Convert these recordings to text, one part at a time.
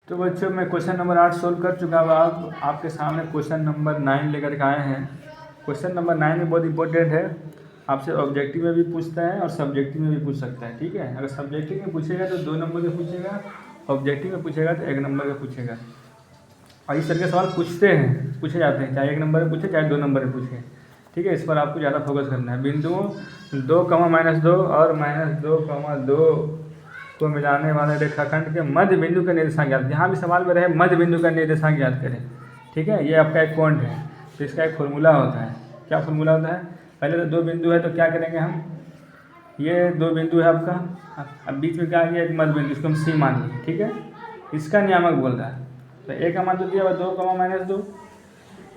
तो बच्चों मैं क्वेश्चन नंबर 8 सोल्व कर चुका हूँ। आप आपके सामने क्वेश्चन नंबर 9 लेकर के आए हैं। क्वेश्चन नंबर 9 में बहुत इंपॉर्टेंट है, आपसे ऑब्जेक्टिव में भी पूछता है और सब्जेक्टिव में भी पूछ सकता है। ठीक है, अगर सब्जेक्टिव में पूछेगा तो 2 नंबर का पूछेगा, ऑब्जेक्टिव में पूछेगा तो 1 नंबर का पूछेगा। और इस तरह के सवाल पूछे जाते हैं, चाहे 1 नंबर में पूछे चाहे 2 नंबर में पूछे। ठीक है, इस पर आपको ज़्यादा फोकस करना है। बिंदुओं 2, -2 और -2, 2 को मिलाने वाले रेखाखंड के मध्य बिंदु का निर्देशांक ज्ञात। यहाँ भी सवाल में रहे मध्य बिंदु का निर्देशांक ज्ञात करें। ठीक है, ये आपका एक पॉइंट है, तो इसका एक फॉर्मूला होता है। क्या फॉर्मूला होता है? पहले तो 2 बिंदु है तो क्या करेंगे हम, ये 2 बिंदु है आपका, अब बीच में क्या आ गया, एक मध्य बिंदु, इसको हम सी मान लिए। ठीक है, इसका नियामक बोल रहा है। तो ए का मान तो दिया हुआ 2, -2,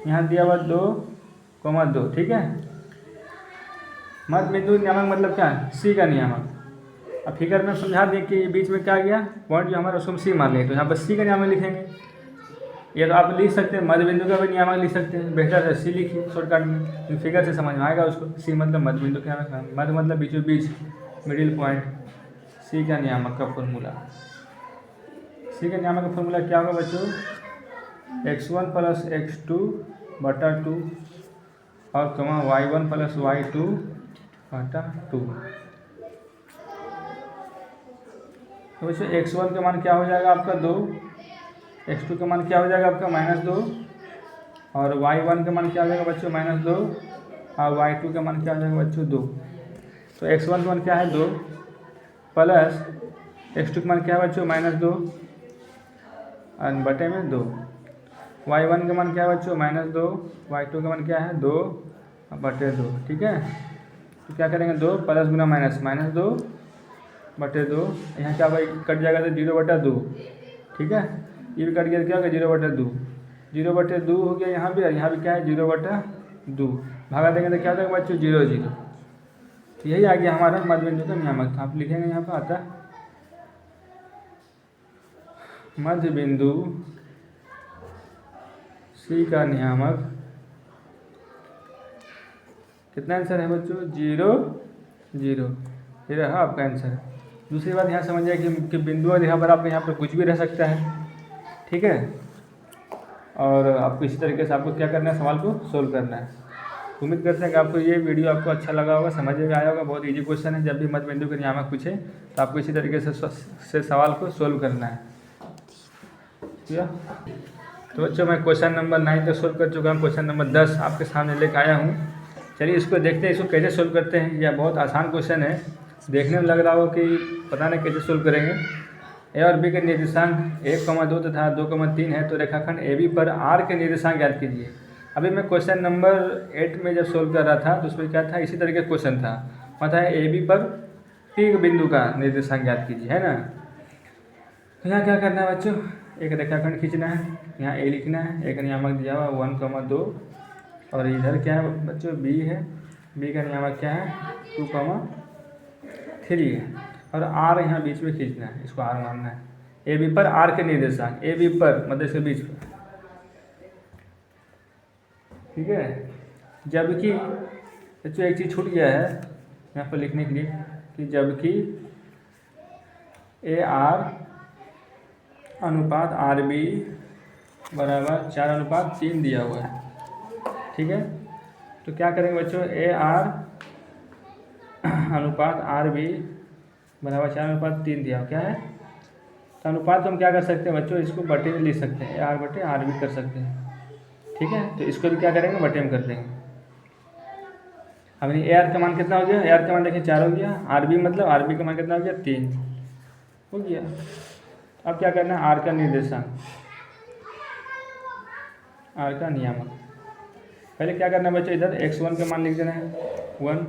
यहाँ दिया हुआ 2, 2। ठीक है, मध्य बिंदु नियामक मतलब क्या है, सी का नियामक। अब फिगर में समझा दें कि बीच में क्या गया पॉइंट जो हमारा, उसको हम सी मान लें, तो यहाँ पर सी का नियामक लिखेंगे। ये तो आप लिख सकते हैं, मध्य बिंदु का भी नियामक लिख सकते हैं, बेहतर है सी लिखिए शॉर्टकट में, फिगर से समझ में आएगा उसको। सी मतलब मध्य बिंदु का नियामक, मध्य मतलब बीचों बीच, मिडिल पॉइंट। सी का नियामक का फॉर्मूला, सी का नियामक का फॉर्मूला क्या होगा बच्चों, x1 + x2/2 और y1 + y2/2। तो बच्चों x1 का मान क्या हो जाएगा आपका 2, x2 का मान क्या हो जाएगा आपका -2 और y1 का मान क्या हो जाएगा बच्चों -2 और y2 का मान क्या हो जाएगा बच्चों 2। तो x1 का मान क्या है 2 प्लस x2 का मान क्या है बच्चों -2 और बटे में 2, y1 का मान क्या है बच्चों -2, y2 का मान क्या है 2 बटे 2। ठीक है, तो क्या करेंगे 2 प्लस गुना माइनस, -2 बटे 2, यहाँ क्या भाई कट जाएगा तो 0/2। ठीक है, ये भी कट गया तो क्या होगा 0/2, 0/2 हो गया यहाँ भी, और यहाँ भी क्या है 0/2, भागा देंगे तो क्या हो जाएगा बच्चों 0, 0। तो यही आ गया हमारा मध्य बिंदु का नियामक। आप लिखेंगे यहाँ पर आता मध्य बिंदु सी का नियामक कितना आंसर है बच्चों 0, 0। ये रहा आपका आंसर। दूसरी बात यहाँ समझिए कि बिंदु और यहाँ पर आपके यहाँ पर कुछ भी रह सकता है। ठीक है, और आपको इसी तरीके से आपको क्या करना है, सवाल को सोल्व करना है। उम्मीद करते हैं कि आपको ये वीडियो आपको अच्छा लगा होगा, समझ में आया होगा। बहुत इजी क्वेश्चन है, जब भी मध्य बिंदु के नियामक पूछे तो आपको इसी तरीके से सवाल को सोल्व करना है। ठीक है, तो बच्चों मैं क्वेश्चन नंबर 9 तक सोल्व कर चुका हूँ। क्वेश्चन नंबर 10 आपके सामने लेकर आया हूँ। चलिए इसको देखते हैं, इसको कैसे सोल्व करते हैं। यह बहुत आसान क्वेश्चन है, देखने में लग रहा हो कि पता नहीं कैसे सोल्व करेंगे। ए और बी के निर्देशांक 1,2 तथा 2,3 है, तो रेखाखंड ए बी पर आर के निर्देशांक ज्ञात कीजिए। अभी मैं क्वेश्चन नंबर 8 में जब सोल्व कर रहा था तो उसमें क्या था, इसी तरीके का क्वेश्चन था, मतलब ए बी पर पी बिंदु का निर्देशांक ज्ञात कीजिए, है ना। तो यहाँ क्या करना है बच्चों, एक रेखाखंड खींचना है, यहाँ ए लिखना है, एक नियामक दिया हुआ 1,2 और इधर क्या है बच्चों बी है, बी का नियामक क्या है 2,3 है, और आर यहाँ बीच में खींचना है, इसको आर मानना है। ए बी पर आर के निर्देशांक, ए बी पर मतलब इसके बीच पर। ठीक है, जबकि बच्चों एक चीज़ छूट गया है यहाँ पर लिखने के लिए कि जबकि ए आर अनुपात आर बी बराबर 4:3 दिया हुआ है। ठीक है, तो क्या करेंगे बच्चों, ए आर अनुपात आर बी बराबर 4:3 दिया क्या है, तो अनुपात हम क्या कर सकते हैं बच्चों, इसको बटे में लिख सकते हैं, ए आर बटे आर बी कर सकते हैं। ठीक है, तो इसको भी क्या करेंगे बटे में कर देंगे। अब ए आर का मान कितना हो गया, ए आर का मान देखिए 4 हो गया, आर बी मतलब आर बी का मान कितना हो गया 3 हो गया। अब क्या करना है, आर का निर्देशांक, आर का नियामक। पहले क्या करना है बच्चों, इधर x1 का मान लिख देना है 1,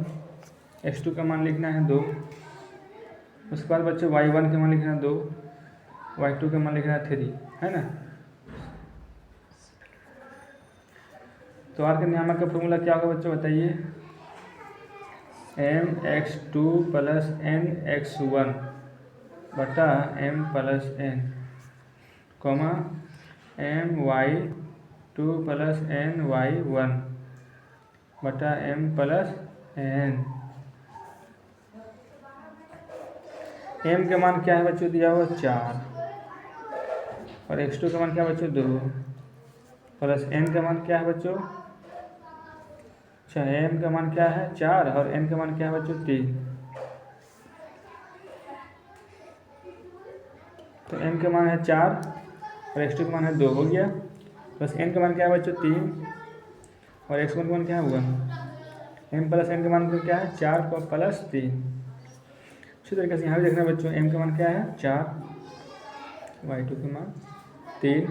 x2 का मान लिखना है 2, उसके बाद बच्चों y1 का मान लिखना है 2, y2 का मान लिखना है 3, है ना। तो आर के नियामक का फॉर्मूला क्या होगा बच्चों बताइए, mx2 + nx1 बटा m + n, my2 + ny1 बटा m + n। m के मान क्या है बच्चों दिया हुआ 4 और x2 का मान क्या है बच्चों 2 प्लस n का मान क्या है बच्चों, अच्छा m का मान क्या है 4 और n का मान क्या है बच्चों 3। तो m का मान है 4 और x2 का मान है 2 हो गया, प्लस n का मान क्या है बच्चों 3 और x1 का मान क्या हुआ, m प्लस n का मान क्या है 4 को प्लस 3। इसी तरीके से यहाँ भी देखना बच्चों m का मान क्या है 4, y2 का मान 3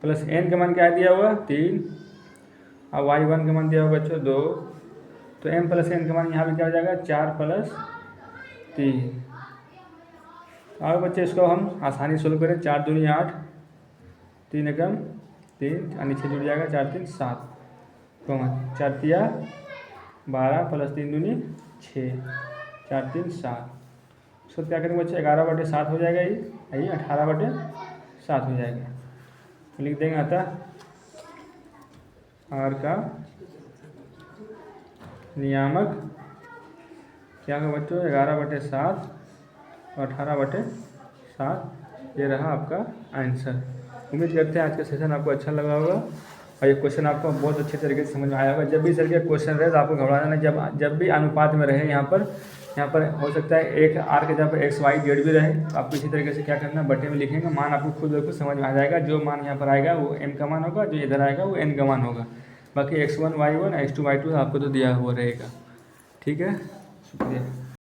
प्लस n का मान क्या दिया हुआ 3 और y1 का मान दिया हुआ बच्चों 2। तो m प्लस n का मान यहाँ भी क्या हो जाएगा 4 प्लस 3। और बच्चे इसको हम आसानी सोल्व करें, 4 दूनी 8, 3 एकम 3 और नीचे जुड़ जाएगा 4 3 7, 4 तिया 12 प्लस 3 दूनी 6, 4 3 7। उसको क्या करेंगे बच्चे 11/7 हो जाएगा, यही 18/7 हो जाएगा। लिख देंगे अतः आर का नियामक क्या होगा बच्चों 11/7 और 18/7। ये रहा आपका आंसर। उम्मीद करते हैं आज का सेशन आपको अच्छा लगा होगा और ये क्वेश्चन आपको बहुत अच्छे तरीके से समझ में आया होगा। जब भी इस तरह के क्वेश्चन रहे तो आपको घबराना नहीं, जब भी अनुपात में रहे यहाँ पर हो सकता है एक आर के जगह पर x y z भी रहे, तो आपको इसी तरीके से क्या करना है बटे में लिखेंगे, मान आपको खुद ब खुद समझ में आ जाएगा। जो मान यहाँ पर आएगा वो m का मान होगा, जो इधर आएगा वो n का मान होगा। बाकी x1 y1 x2 y2 आपको तो दिया हुआ रहेगा। ठीक है, शुक्रिया।